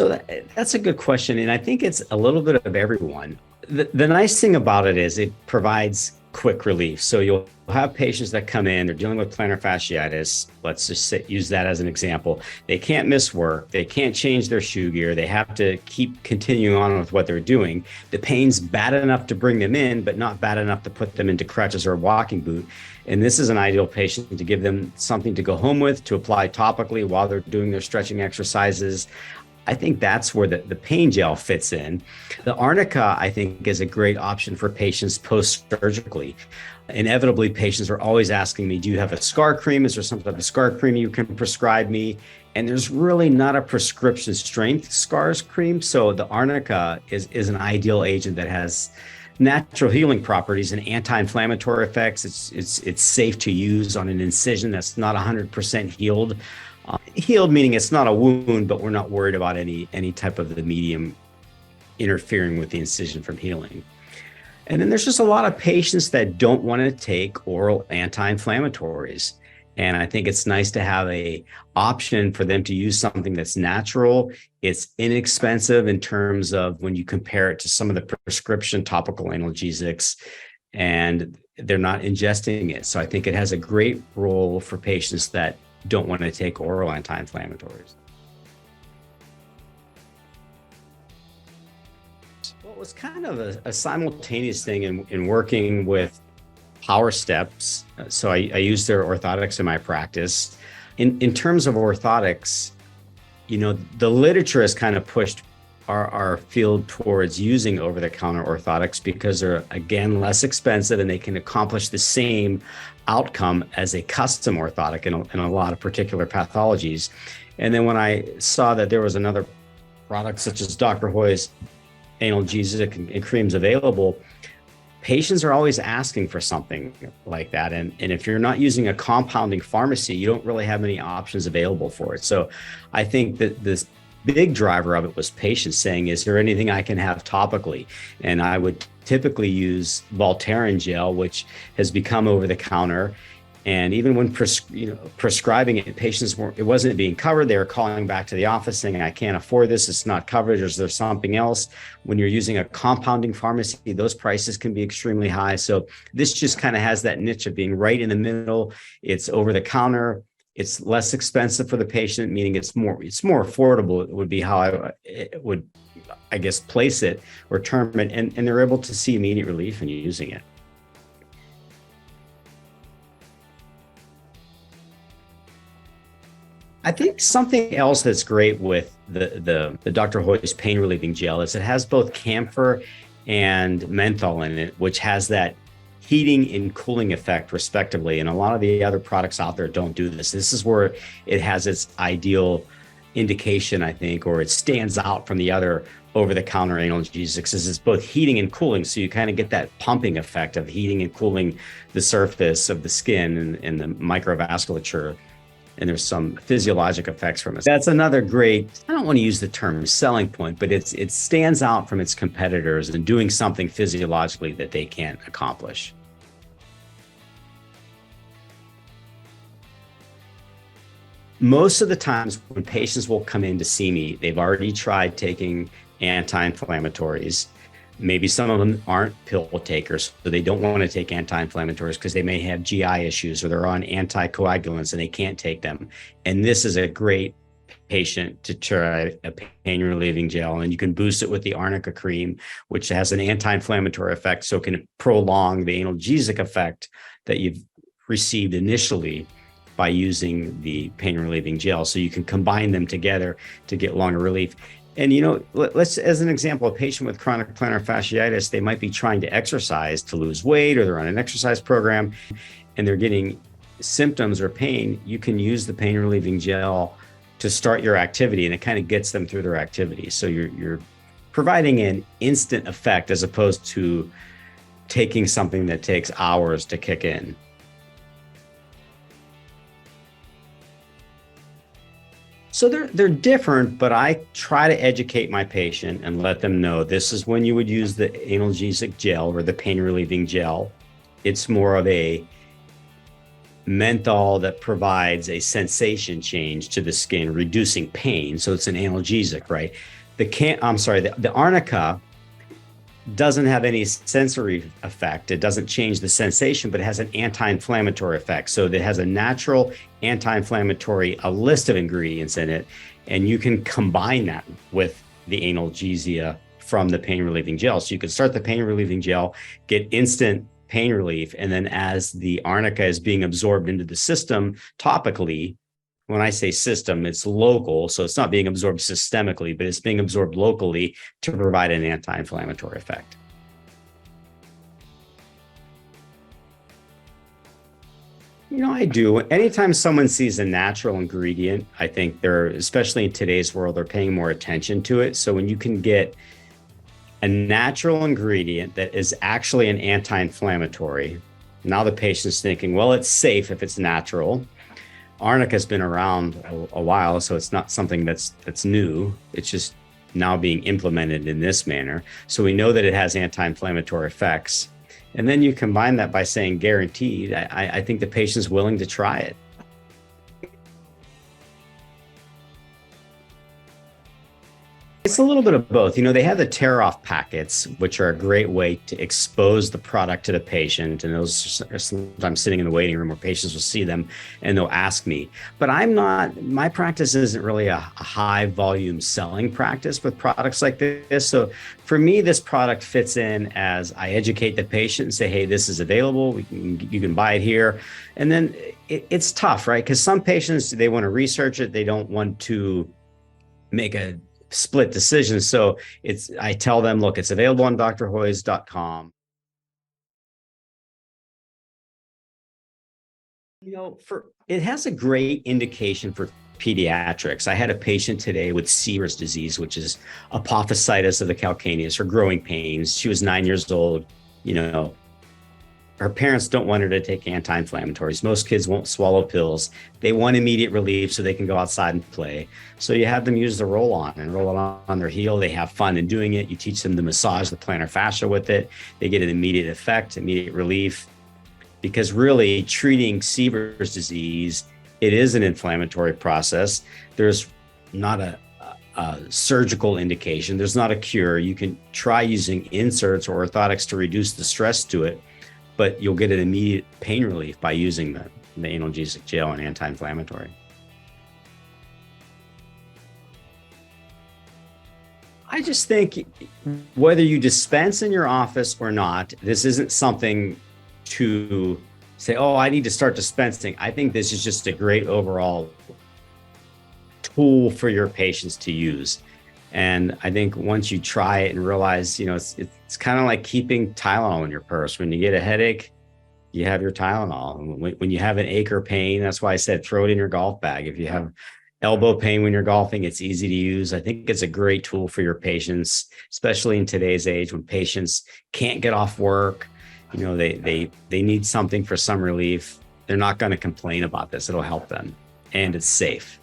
So that's a good question. And I think it's a little bit of everyone. The nice thing about it is it provides quick relief. So you'll have patients that come in, they're dealing with plantar fasciitis. Let's just use that as an example. They can't miss work. They can't change their shoe gear. They have to keep continuing on with what they're doing. The pain's bad enough to bring them in, but not bad enough to put them into crutches or a walking boot. And this is an ideal patient to give them something to go home with, to apply topically while they're doing their stretching exercises. I think that's where the pain gel fits in. The Arnica, I think, is a great option for patients post-surgically. Inevitably, patients are always asking me, do you have a scar cream? Is there some type of scar cream you can prescribe me? And there's really not a prescription strength scars cream. So the Arnica is an ideal agent that has natural healing properties and anti-inflammatory effects. It's safe to use on an incision that's not 100% healed. Healed meaning it's not a wound, but we're not worried about any type of the medium interfering with the incision from healing. And then there's just a lot of patients that don't want to take oral anti-inflammatories. And I think it's nice to have a option for them to use something that's natural. It's inexpensive in terms of when you compare it to some of the prescription topical analgesics, and they're not ingesting it. So I think it has a great role for patients that don't want to take oral anti-inflammatories. Well, it was kind of a simultaneous thing in working with Power Steps. So I use their orthotics in my practice. In terms of orthotics, the literature has kind of pushed our field towards using over-the-counter orthotics because they're, again, less expensive and they can accomplish the same outcome as a custom orthotic in a lot of particular pathologies. And then when I saw that there was another product such as Dr. Hoy's analgesic and creams available, patients are always asking for something like that. And if you're not using a compounding pharmacy, you don't really have many options available for it. So I think that this big driver of it was patients saying, is there anything I can have topically? And I would typically use Voltaren gel, which has become over the counter. And even when prescribing it, it wasn't being covered. They were calling back to the office saying, I can't afford this. It's not covered. Is there something else? When you're using a compounding pharmacy, those prices can be extremely high. So this just kind of has that niche of being right in the middle. It's over the counter. It's less expensive for the patient, meaning it's more affordable. It would be how I would, I guess, place it or term it. And they're able to see immediate relief in using it. I think something else that's great with the Dr. Hoy's pain relieving gel is it has both camphor and menthol in it, which has that heating and cooling effect respectively. And a lot of the other products out there don't do this. This is where it has its ideal indication, I think, or it stands out from the other over-the-counter analgesics, is it's both heating and cooling. So you kind of get that pumping effect of heating and cooling the surface of the skin and the microvasculature. And there's some physiologic effects from it. That's another great, I don't want to use the term selling point, but it stands out from its competitors and doing something physiologically that they can't accomplish. Most of the times when patients will come in to see me, they've already tried taking anti-inflammatories. Maybe some of them aren't pill takers, so they don't want to take anti-inflammatories because they may have GI issues or they're on anticoagulants and they can't take them. And this is a great patient to try a pain relieving gel, and you can boost it with the Arnica cream, which has an anti-inflammatory effect, so it can prolong the analgesic effect that you've received initially by using the pain relieving gel. So you can combine them together to get longer relief. And, let's, as an example, a patient with chronic plantar fasciitis, they might be trying to exercise to lose weight, or they're on an exercise program and they're getting symptoms or pain. You can use the pain relieving gel to start your activity, and it kind of gets them through their activity. So you're providing an instant effect as opposed to taking something that takes hours to kick in. So they're different, but I try to educate my patient and let them know this is when you would use the analgesic gel or the pain relieving gel. It's more of a menthol that provides a sensation change to the skin, reducing pain. So it's an analgesic, right? The Arnica doesn't have any sensory effect. It doesn't change the sensation, but it has an anti-inflammatory effect. So it has a natural anti-inflammatory, a list of ingredients in it, and you can combine that with the analgesia from the pain relieving gel. So you could start the pain relieving gel, get instant pain relief, and then as the Arnica is being absorbed into the system topically, when I say system, it's local, so it's not being absorbed systemically, but it's being absorbed locally to provide an anti-inflammatory effect. I do. Anytime someone sees a natural ingredient, I think they're, especially in today's world, they're paying more attention to it. So when you can get a natural ingredient that is actually an anti-inflammatory, now the patient's thinking, well, it's safe if it's natural. Arnica has been around a while, so it's not something that's new. It's just now being implemented in this manner. So we know that it has anti-inflammatory effects. And then you combine that by saying guaranteed. I think the patient's willing to try it. It's a little bit of both. They have the tear-off packets, which are a great way to expose the product to the patient. And those are sometimes sitting in the waiting room where patients will see them and they'll ask me. But my practice isn't really a high volume selling practice with products like this. So for me, this product fits in as I educate the patient and say, hey, this is available. You can buy it here. And then it's tough, right? Because some patients, they want to research it. They don't want to make a split decisions. So I tell them, look, it's available on drhoys.com. It has a great indication for pediatrics. I had a patient today with Sever's disease, which is apophysitis of the calcaneus, or growing pains. She was 9 years old. Her parents don't want her to take anti-inflammatories. Most kids won't swallow pills. They want immediate relief so they can go outside and play. So you have them use the roll-on and roll it on their heel. They have fun in doing it. You teach them to massage the plantar fascia with it. They get an immediate effect, immediate relief. Because really, treating Sever's disease, it is an inflammatory process. There's not a surgical indication. There's not a cure. You can try using inserts or orthotics to reduce the stress to it, but you'll get an immediate pain relief by using the analgesic gel and anti-inflammatory. I just think whether you dispense in your office or not, this isn't something to say, oh, I need to start dispensing. I think this is just a great overall tool for your patients to use. And I think once you try it and realize, it's kind of like keeping Tylenol in your purse. When you get a headache, you have your Tylenol. When you have an ache or pain, that's why I said throw it in your golf bag. If you have elbow pain when you're golfing, it's easy to use. I think it's a great tool for your patients, especially in today's age when patients can't get off work. They need something for some relief. They're not going to complain about this. It'll help them, and it's safe.